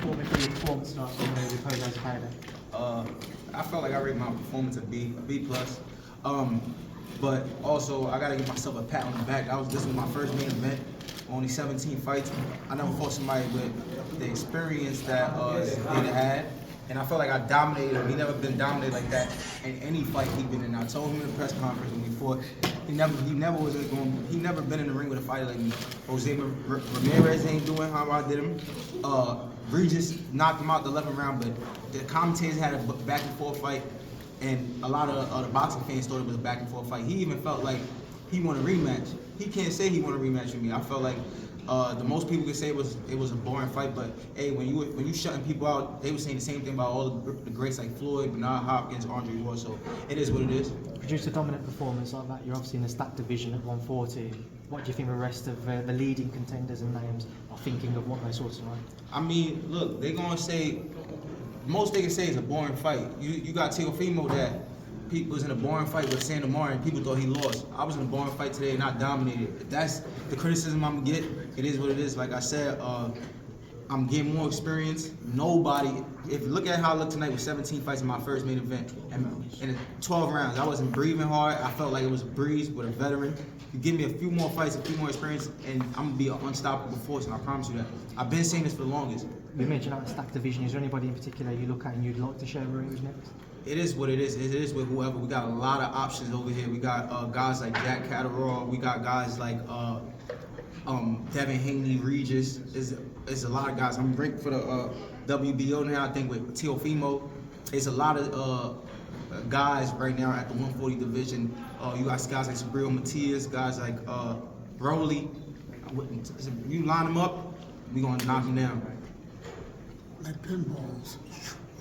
Walk me through your performance tonight with Jose Zepeda. I felt like I rated my performance a B plus. But also I gotta give myself a pat on the back. This was my first main event, only 17 fights. I never fought somebody with the experience that Zepeda had, and I felt like I dominated him. He never been dominated like that in any fight he's been in. I told him in the press conference when we fought, he never been in the ring with a fighter like me. Jose Ramirez ain't doing how I did him. Regis knocked him out the 11th round, but the commentators had a back and forth fight, and a lot of the boxing fans thought it was a back and forth fight. He even felt like he won a rematch. He can't say he won a rematch with me. I felt like the most people could say it was a boring fight, but hey, when you shutting people out, they were saying the same thing about all the greats like Floyd, Bernard Hopkins, Andre Ward. So it is what it is. Produced a dominant performance like that. You're obviously in the stacked division at 140. What do you think the rest of the leading contenders and names are thinking of what they saw tonight? I mean, look, they're gonna say most they can say is a boring fight. You got Teofimo that people was in a boring fight with Sandor Martin. People thought he lost. I was in a boring fight today, not dominated. If that's the criticism I'm gonna get, it is what it is. Like I said, I'm getting more experience. If you look at how I looked tonight with 17 fights in my first main event, and in 12 rounds, I wasn't breathing hard. I felt like it was a breeze with a veteran. You give me a few more fights, a few more experience, and I'm gonna be an unstoppable force, and I promise you that. I've been saying this for the longest. You mentioned that stacked division. Is there anybody in particular you look at and you'd like to share the ring with next? It is what it is. It is with whoever. We got a lot of options over here. We got guys like Jack Catterall. We got guys like Devin Haney, Regis. It's a lot of guys. I'm ranked for the WBO now. I think with Teofimo. It's a lot of guys right now at the 140 division. You got guys like Sabril Matias, guys like Broly. You line them up, we gonna knock them down. Like pinballs.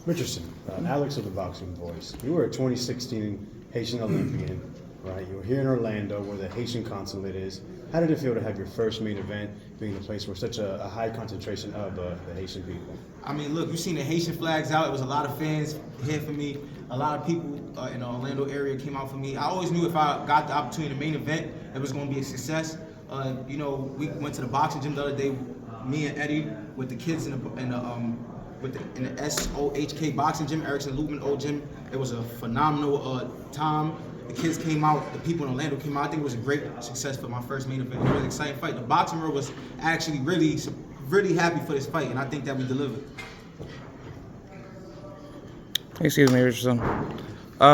Richardson, Alex of the Boxing Voice. You were a 2016 Haitian Olympian, right? You were here in Orlando where the Haitian consulate is. How did it feel to have your first main event being a place where such a high concentration of the Haitian people? I mean, look, you seen the Haitian flags out. It was a lot of fans here for me. A lot of people in the Orlando area came out for me. I always knew if I got the opportunity to main event, it was going to be a success. You know, we went to the boxing gym the other day, me and Eddie, with the kids in the SOHK boxing gym, Erickson Lubman old gym. It was a phenomenal time. The kids came out, the people in Orlando came out. I think it was a great success for my first main event. It was an exciting fight. The boxing world was actually really happy for this fight, and I think that we delivered. Excuse me, Richardson.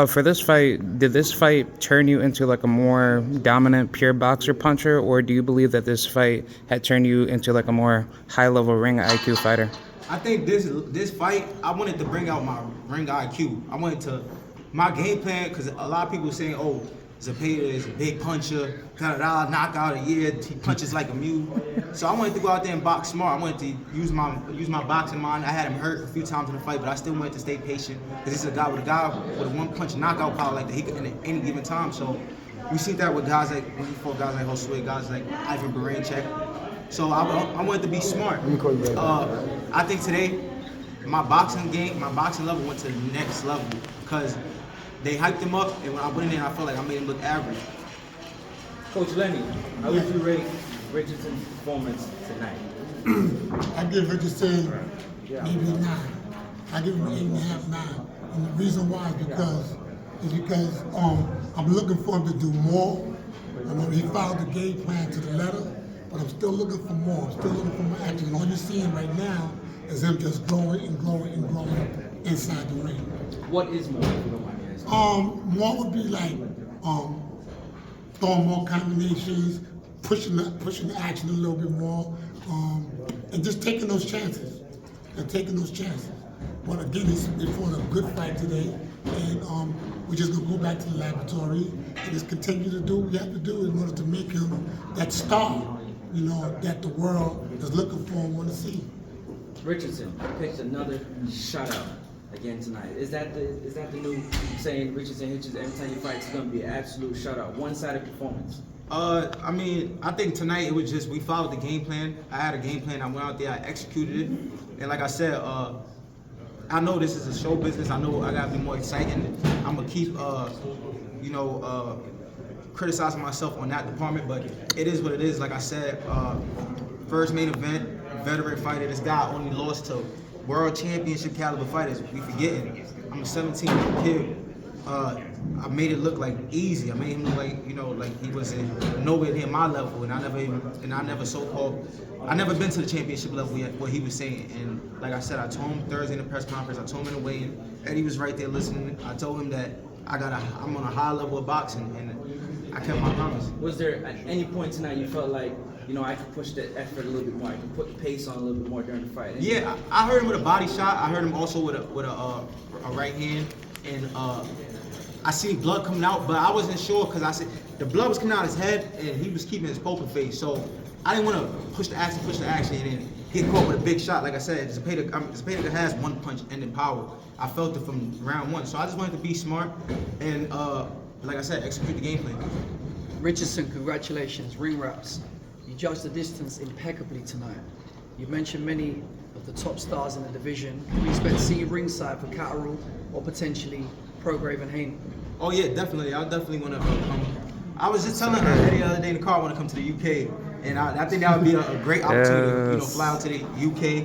For this fight, did this fight turn you into like a more dominant, pure boxer puncher, or do you believe that this fight had turned you into like a more high-level ring IQ fighter? I think this fight, I wanted to bring out my ring IQ. I wanted to, my game plan, because a lot of people were saying, oh, Zepeda is a big puncher, knockout a year, he punches like a mule. So I wanted to go out there and box smart. I wanted to use my boxing mind. I had him hurt a few times in the fight, but I still wanted to stay patient, because he's a guy with a one-punch knockout power like that he could in any given time. So we see that with guys like, when he fought guys like Josue, guys like Ivan Barancek. So I wanted to be smart. I think today, my boxing game, my boxing level went to the next level, because they hyped him up, and when I went in there, I felt like I made him look average. Coach Lenny, how would you rate Richardson's performance tonight? I give Richardson maybe a 9. I give him an 8.5, 9. And the reason why is because I'm looking for him to do more. I know he followed the game plan to the letter, but I'm still looking for more. I'm still looking for more action. And all you're seeing right now is him just growing and growing and growing inside the ring. What is more, if you don't mind me asking? More would be like throwing more combinations, pushing the action a little bit more, and just taking those chances. But again, they fought a good fight today, and we're just gonna go back to the laboratory and just continue to do what we have to do in order to make him that star, you know, that the world is looking for and want to see. Richardson picked another shutout again tonight. Is that the new saying, Richardson Hitchins, every time you fight, it's going to be an absolute shutout, one-sided performance? I mean, I think tonight it was just, we followed the game plan. I had a game plan, I went out there, I executed it. And like I said, I know this is a show business. I know I gotta be more exciting. I'm gonna keep, criticizing myself on that department, but it is what it is. Like I said, first main event, veteran fighter. This guy only lost to world championship caliber fighters. We forgetting. I'm a 17-year-old kid. I made it look like easy. I made him look like, you know, like he wasn't nowhere near my level, and I never been to the championship level yet. What he was saying, and like I said, I told him Thursday in the press conference. I told him in the weigh-in. Eddie was right there listening. I told him that I'm on a high level of boxing, and I kept my promise. Was there at any point tonight you felt like, you know, I could push the effort a little bit more, I could put the pace on a little bit more during the fight? Yeah, I heard him with a body shot. I heard him also with a right hand, and I seen blood coming out, but I wasn't sure because I said the blood was coming out his head, and he was keeping his poker face. So I didn't want to push the action, and then get caught with a big shot. Like I said, Zepeda has one punch ending power. I felt it from round one, so I just wanted to be smart and, like I said, execute the game plan. Richardson, congratulations, ring wraps. You judged the distance impeccably tonight. You mentioned many of the top stars in the division. Can we expect to see you ringside for Catterall or potentially Prograve and Haney? Oh yeah, definitely. I definitely want to come. I was just telling her Eddie the other day in the car I want to come to the UK, and I think that would be a great opportunity. You know, fly out to the UK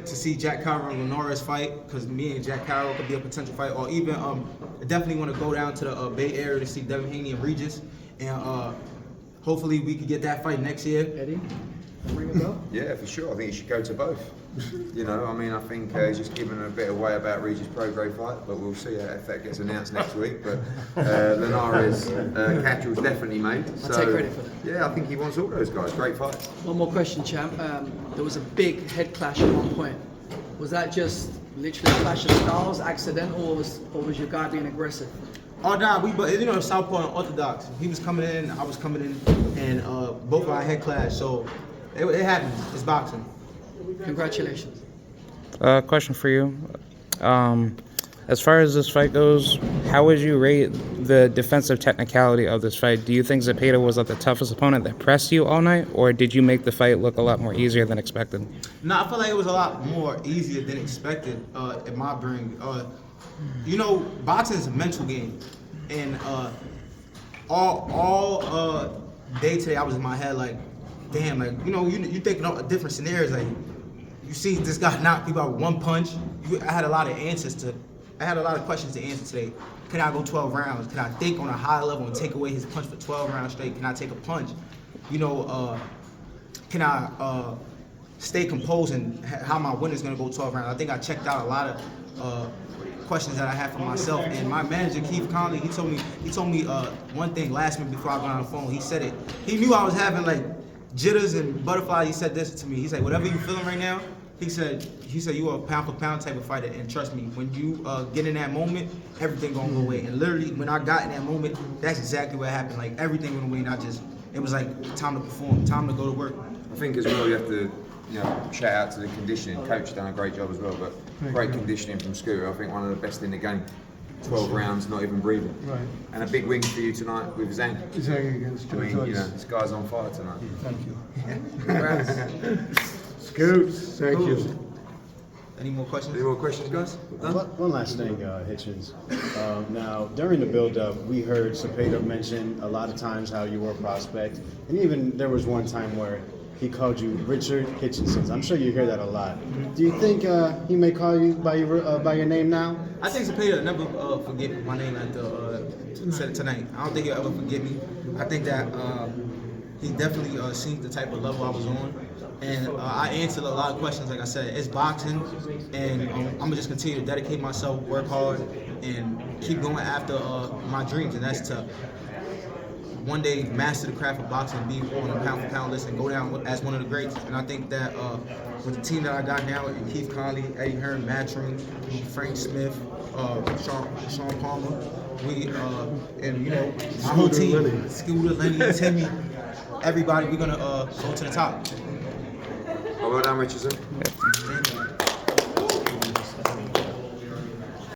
to see Jack Carroll and Linares fight, because me and Jack Carroll could be a potential fight, or even I definitely want to go down to the Bay Area to see Devin Haney and Regis, and hopefully we could get that fight next year. Eddie, ring a bell? Yeah, for sure. I think he should go to both. You know, I mean, I think he's just given a bit away about Regis Prograve fight, but we'll see if that gets announced next week. But Linares, Catterall's definitely made. I'll take credit for that. Yeah, I think he wants all those guys. Great fights. One more question, champ. There was a big head clash at one point. Was that just literally a clash of styles, accidental, or was your guy being aggressive? Oh nah, but you know, Southpaw and Orthodox. He was coming in, I was coming in, and both of our head clash. So it happens. It's boxing. Congratulations. Question for you. As far as this fight goes, how would you rate the defensive technicality of this fight? Do you think Zepeda was like the toughest opponent that pressed you all night, or did you make the fight look a lot more easier than expected? No, I feel like it was a lot more easier than expected in my brain. You know, boxing is a mental game, and all day today I was in my head like, damn, like, you know, you thinking of different scenarios, like you see this guy knock people out with one punch. I had a lot of questions to answer today. Can I go 12 rounds? Can I think on a high level and take away his punch for 12 rounds straight? Can I take a punch? You know, can I stay composed and how my win is gonna go 12 rounds? I think I checked out a lot of questions that I had for myself, and my manager Keith Conley, he told me one thing last minute before I got on the phone. He said it. He knew I was having like jitters and butterflies. He said this to me. He said, whatever you feeling right now, he said you are a pound for pound type of fighter, and trust me, when you get in that moment, everything gonna go away. And literally, when I got in that moment, that's exactly what happened. Like everything went away, and it was like time to perform, time to go to work. I think as well you have to, you know, shout out to the conditioning. Coach done a great job as well, but great conditioning from Scooter. I think one of the best in the game. 12 rounds, not even breathing. Right. And a big win for you tonight with Zhang. Zhang against I mean, you know, this guy's on fire tonight. Thank you. Scoots, thank you. Any more questions? Any more questions, guys? Done? One last thing, Hitchins. Now, during the build-up, we heard Zepeda mention a lot of times how you were a prospect, and even there was one time where he called you Richard Hitchins. I'm sure you hear that a lot. Do you think he may call you by your name now? I think Zepeda never forget my name after said it tonight. I don't think he'll ever forget me. I think that he definitely seen the type of level I was on. And I answered a lot of questions. Like I said, it's boxing, and I'm gonna just continue to dedicate myself, work hard, and keep going after my dreams, and that's to one day master the craft of boxing, be on a pound for pound list, and go down as one of the greats. And I think that with the team that I got now, and Keith Conley, Eddie Hearn, Matring, Frank Smith, Sean Palmer, and you know, my whole team, Scooter, Lenny, Timmy, everybody, we're gonna go to the top. Well done, Richardson. Thank you.